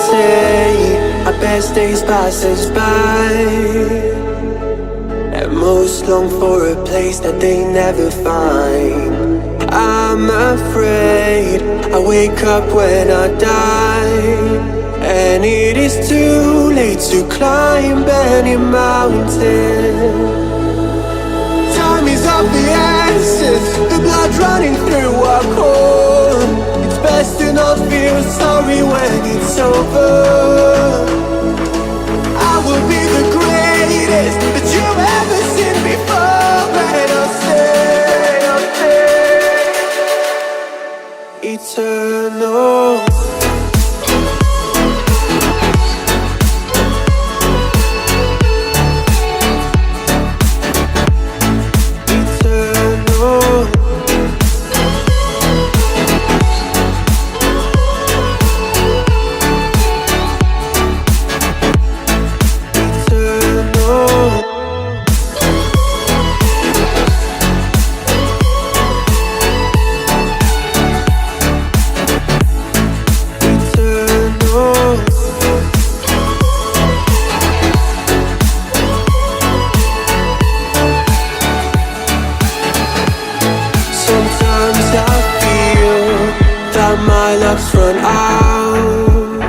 say our best days pass us by, and most long for a place that they never find. I'm afraid I wake up when I die, and it is too late to climb any mountain. Time is of the essence, the blood running through our core. It's best to not feel sorry when it's over. I will be the greatest that you've ever seen before, and I'll stay eternal. My luck's run out.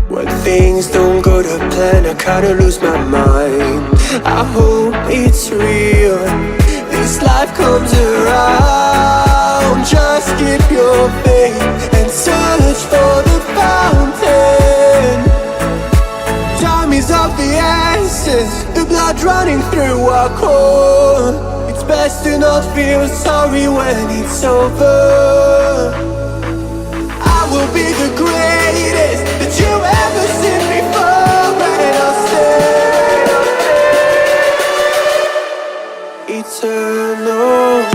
When things don't go to plan, I kinda lose my mind. I hope it's real, this life comes around. Just keep your faith and search for the fountain. Time is of the essence, the blood running through our core. It's best to not feel sorry when it's over. Will be the greatest that you've ever seen before, and I'll stay eternal.